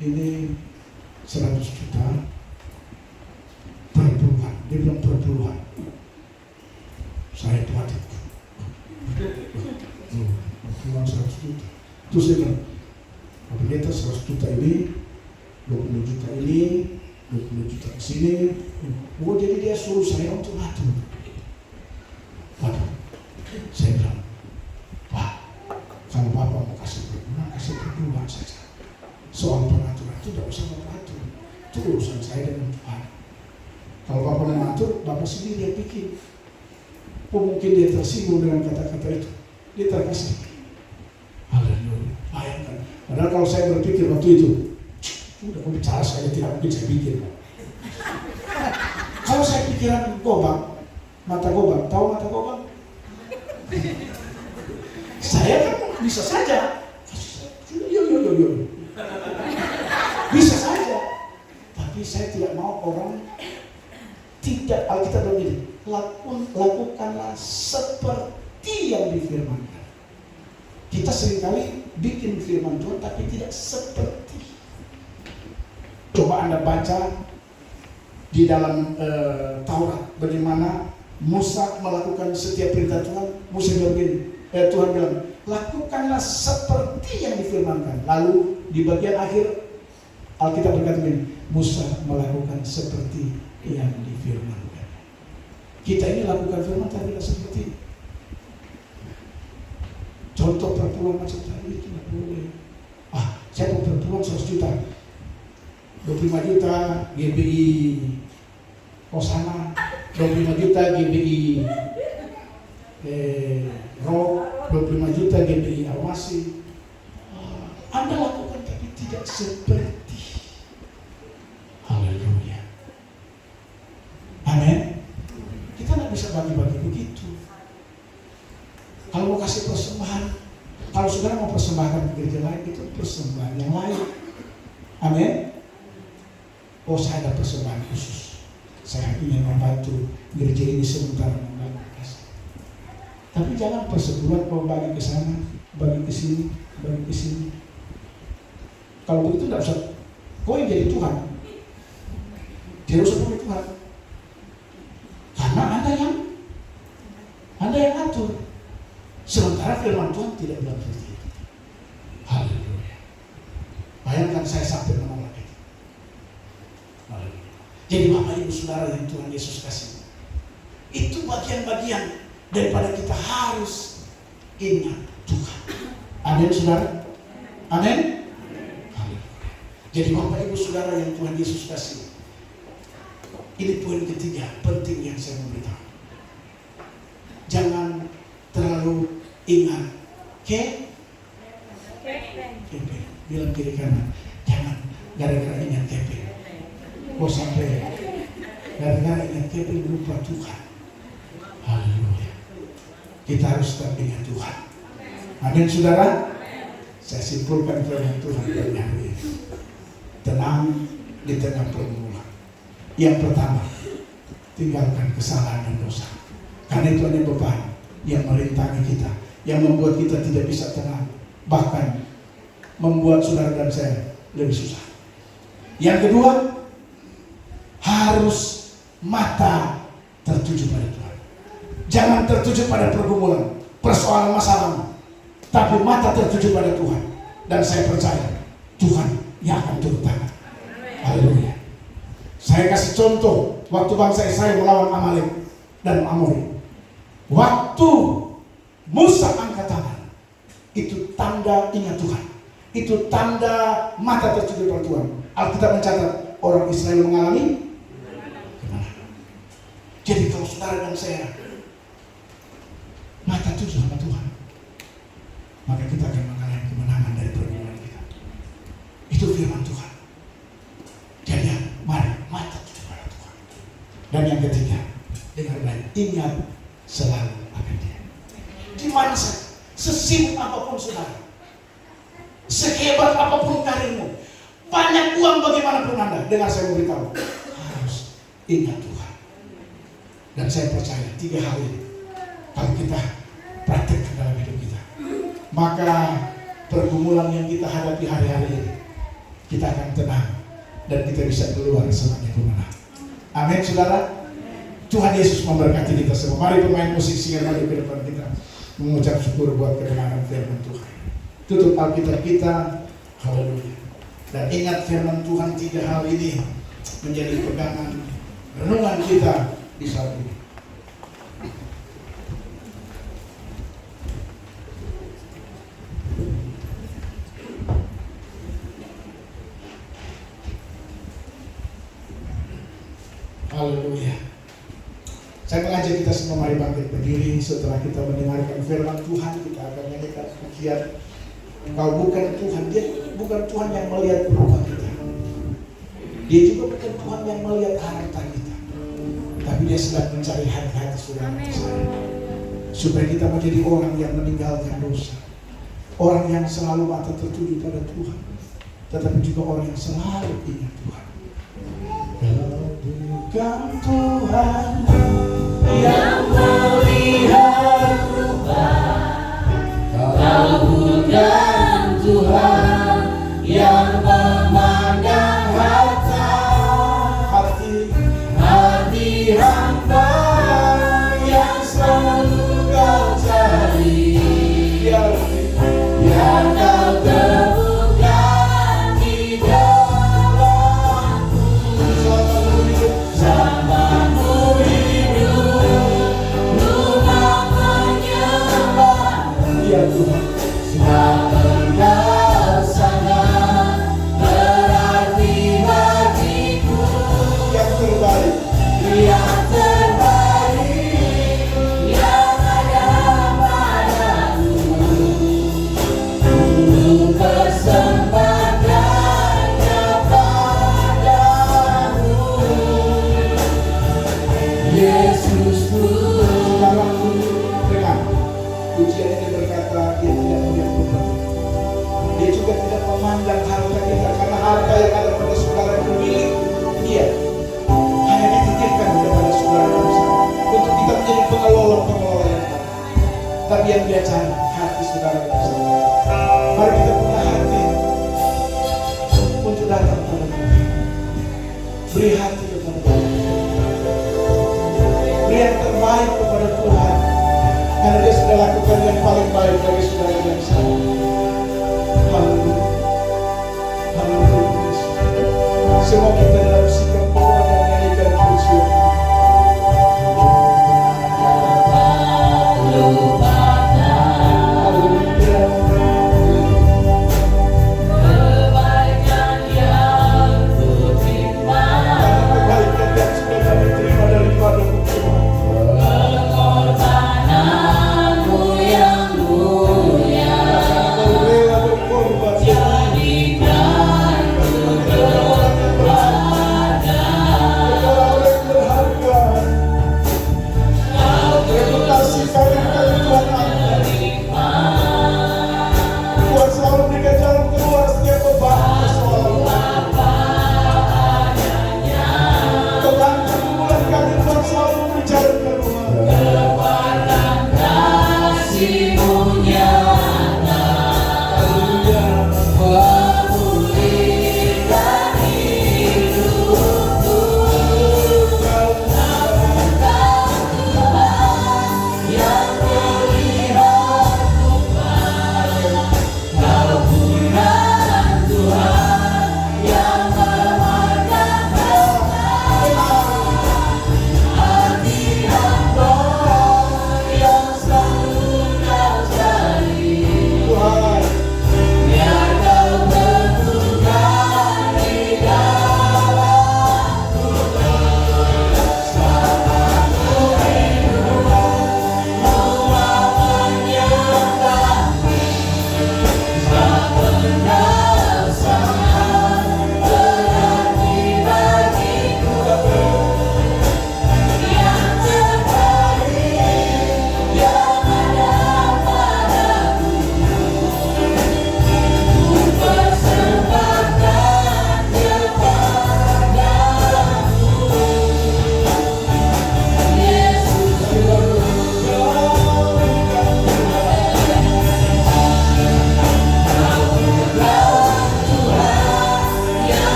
ini 100 juta perpuluhan. Dia bilang perpuluhan. Saya khawatir. Perpuluhan 100 juta. Terus dia bilang, Pak Pendeta 100 juta ini, 20 juta ini, 20 juta ke sini. Oh, jadi dia suruh saya untuk ngatur. Waduh, saya bilang, Pak, kalau Bapak mau kasih perpuluhan saja. Soal pengaturan itu tidak usah Bapak atur. Itu urusan saya dengan Tuhan. Kalau Bapak mau ngatur, Bapak sendiri yang bikin. Oh, mungkin dia tersinggung dengan kata-kata itu. Dia terkasih. Haleluya. Bayangkan. Padahal kalau saya berpikir waktu itu, udah mau bicara saya tidak mungkin saya bikin. Kalau saya pikiran gobang, mata gobang, tahu mata gobang? Saya kan bisa saja. Yo. Bisa saja. Tapi saya tidak mau orang tidak, Alkitab bilang ini, lakukanlah seperti yang difirmankan. Kita seringkali bikin firman Tuhan tapi tidak seperti. Coba Anda baca di dalam Taurat bagaimana Musa melakukan setiap perintah Tuhan. Musa bilang begini, Tuhan bilang, lakukanlah seperti yang difirmankan. Lalu di bagian akhir Alkitab berkata begini, Musa melakukan seperti yang difirmankan. Kita ini lakukan firman tapi tidak seperti ini. Contoh perpuluhan macam tadi itu tidak boleh. Saya mau perpuluhan 100 juta, 25 juta GBI Osana, 25 juta GBI Rock, 25 juta GBI Awasi. Anda lakukan tapi tidak seperti. Haleluya. Amin. Kita tidak bisa bagi-bagi begitu. Kalau mau kasih persembahan, kalau saudara mau persembahkan ke gereja lain, itu persembahan yang lain. Amin. Oh, saya ada persembahan khusus. Saya ingin membantu gereja ini sebentar membantu kasih. Tapi jangan persebulan kau bagi ke sana, bagi ke sini, bagi ke sini. Kalau begitu tidak usah. Kau yang jadi Tuhan. Tidak usah punya Tuhan. Karena Anda yang atur. Sementara firman Tuhan tidak bilang seperti itu. Haleluya. Bayangkan saya sampai menolak itu. Haleluya. Jadi Bapak Ibu Saudara yang Tuhan Yesus kasih, itu bagian-bagian daripada kita harus ingat Tuhan. Amin Saudara. Amin. Haleluya. Jadi Bapak Ibu Saudara yang Tuhan Yesus kasih, ini poin ketiga penting yang saya mau beritahu. ingat keping. Bilang kiri kanan, jangan gara-gara ingat keping. Oh sampai gara-gara ingat keping lupa Tuhan. Haleluya. Kita harus tetap ingat Tuhan. Amin saudara. Saya simpulkan firman Tuhan dari hari ini. Tenang di tengah pergumulan. Yang pertama, tinggalkan kesalahan dan dosa. Karena itu ada beban yang merintangi kita, yang membuat kita tidak bisa tenang, bahkan membuat saudara dan saya lebih susah. Yang kedua, harus mata tertuju pada Tuhan. Jangan tertuju pada pergumulan, persoalan masalahmu, tapi mata tertuju pada Tuhan. Dan saya percaya Tuhan yang akan turun tangan. Haleluya. Saya kasih contoh waktu bangsa Israel melawan Amalek dan Amori. Waktu Musa angkat tangan, itu tanda ingat Tuhan. Itu tanda mata tertuju pada Tuhan. Alkitab mencatat orang Israel mengalami kemenangan. Jadi kalau saudara dan saya mata tuju sama Tuhan, maka kita akan mengalami kemenangan dari pergumulan kita. Itu firman Tuhan. Jadi mari mata tuju pada Tuhan. Dan yang ketiga, dengar baik, ingat selalu akan Dia. Di mana saja, sesibuk apapun saudara, sehebat apapun karirmu, banyak uang bagaimanapun Anda, dengar saya beritahu, harus ingat Tuhan. Dan saya percaya 3 hal ini kalau kita praktekkan dalam hidup kita, maka pergumulan yang kita hadapi hari-hari ini, kita akan tenang dan kita bisa keluar sebagai pemenang. Amin saudara. Tuhan Yesus memberkati kita semua. Mari pemain musik singa maju ke depan kita mengucap syukur buat kebenaran firman Tuhan. Tutup Alkitab kita. Haleluya. Dan ingat firman Tuhan 3 hal ini menjadi pegangan renungan kita di saat ini. Haleluya. Saya mengajak kita semua mari bangkit berdiri. Setelah kita mendengarkan firman Tuhan, kita akan nyanyikan pujian. Engkau bukan Tuhan, Dia bukan Tuhan yang melihat rumah kita. Dia juga bukan Tuhan yang melihat harta kita. Tapi Dia sedang mencari hati-hati saudara dan saya. Supaya kita menjadi orang yang meninggalkan dosa. Orang yang selalu mata tertuju pada Tuhan. Tetapi juga orang yang selalu ingat Tuhan. Bukan Tuhan yang melihat rupa, kau bukan Tuhan yang memandang harta, hati hamba yang selalu kau cari, biar kau temukan di dalamku. Selamamu hidup, rumah menyembah, ya Tuhan. Engkau sangat berarti bagiku, yang terbaik, yang terbaik yang ada padaku. Ku persembahkannya padamu, Yesusku. Dalam dengar pujian ini berkata, Dia tidak melihat rupa kita. Dia juga tidak memandang harta kita, karena harta yang ada pada saudara itu milik Dia. Hanya dititipkan kepada saudara dan saya untuk kita menjadi pengelola yang baik. Tapi yang Dia cari hati saudara dan saya. Mari kita punya hati untuk datang kepada Tuhan. Beri hati kepada Tuhan. Beri yang terbaik kepada Tuhan. Karena Dia sudah lakukan yang paling baik bagi saudara dan saya. Haleluya. Haleluya. Semua kita dalam sikap doa dan nyanyikan pujian. Haleluya. Kebaikan yang ku terima.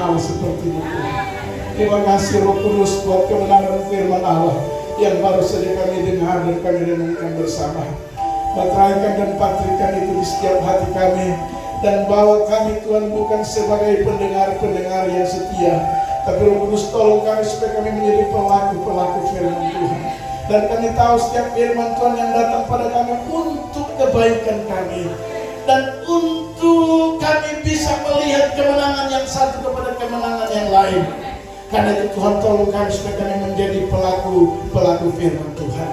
Allah seperti-Mu Tuhan. Terima kasih Roh Kudus buat kebenaran firman Allah yang baru saja kami dengar dan kami renungkan bersama. Bateraikan dan patrikan itu di setiap hati kami, dan bawa kami Tuhan bukan sebagai pendengar-pendengar yang setia, tapi Roh Kudus tolong kami supaya kami menjadi pelaku-pelaku firman Tuhan. Dan kami tahu setiap firman Tuhan yang datang pada kami untuk kebaikan kami, dan untuk kami bisa melihat kemenangan yang satu kepada kemenangan yang lain. Karena itu Tuhan tolong kami supaya kami menjadi pelaku firman Tuhan.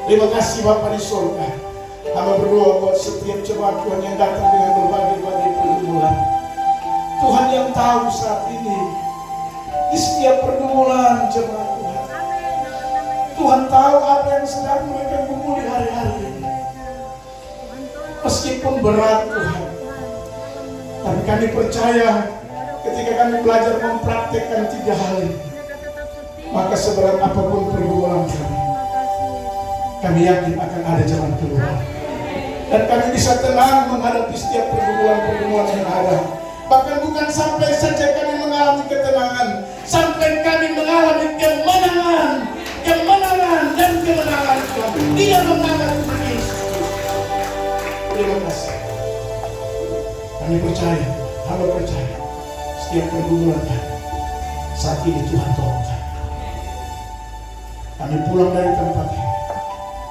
Terima kasih Bapa di surga. Hamba berdoa buat setiap jemaat Tuhan yang datang dengan berbagai pergumulan. Tuhan yang tahu saat ini di setiap pergumulan jemaat Tuhan. Tuhan tahu apa yang sedang mereka gumuli hari-hari ini. Meskipun berat Tuhan, tapi kami percaya ketika kami belajar mempraktekkan 3 hal ini, maka seberat apapun pergumulan kami yakin akan ada jalan keluar. Dan kami bisa tenang menghadapi setiap pergumulan yang ada. Bahkan bukan sampai saja kami mengalami ketenangan, sampai kami mengalami kemenangan dan kemenangan Tuhan. Dia menang Yesus. Terima kasih. Kami percaya, hamba percaya, setiap pergumulan kami saat ini Tuhan tolong kami. Kami pulang dari tempat ini,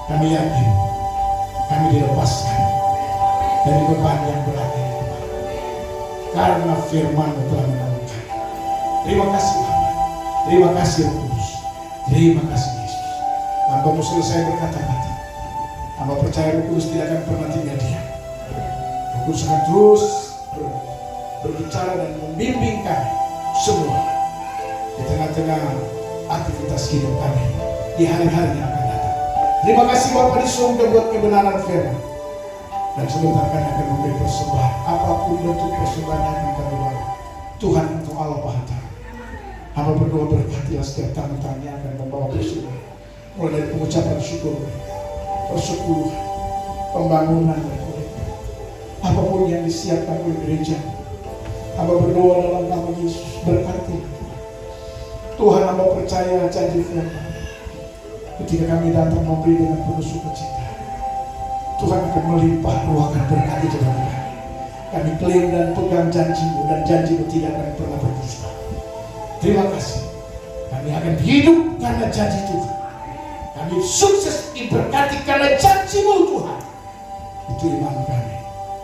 kami yakin kami dilepaskan dari beban yang berat ini Tuhan, karena firman-Mu telah menolong kami. Terima kasih Bapa, terima kasih Roh Kudus, terima kasih Yesus. Hamba-Mu selesai berkata-kata, hamba percaya Roh Kudus tidak akan pernah tinggal diam. Roh Kudus akan terus berbicara dan membimbing kami semua di tengah-tengah aktivitas hidup kami di hari-hari yang akan datang. Terima kasih Bapa di surga buat kebenaran firman. Dan sebentar kami akan memberi persembahan, apapun bentuk persembahan yang akan kami bawa, Tuhan untuk Allah Bapa. Hamba berdoa berkatilah setiap tamu-tamu yang akan membawa persembahan, mulai dari pengucapan syukur, persepuluhan, pembangunan dan korektur, apapun yang disiapkan oleh gereja. Hamba berdoa dalam nama Yesus, berkati Tuhan. Hamba percaya janji firman, ketika kami datang memberi dengan penuh sukacita, Tuhan akan melimpah ruahkan berkat itu bagi kami. Kami klaim dan pegang janji-Mu, dan janji-Mu tidak akan pernah berdusta. Terima kasih. Kami akan hidup karena janji Tuhan. Kami sukses diberkati karena janji-Mu Tuhan. Itu iman kami.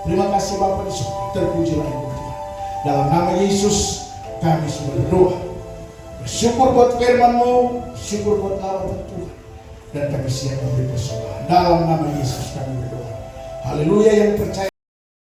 Terima kasih Bapa di surga. Terpujilah Engkau Tuhan. Dalam nama Yesus kami sudah berdoa. Bersyukur buat firman-Mu, syukur buat lawatan Tuhan, dan kami siap memberi persembahan. Dalam nama Yesus kami berdoa. Haleluya. Yang percaya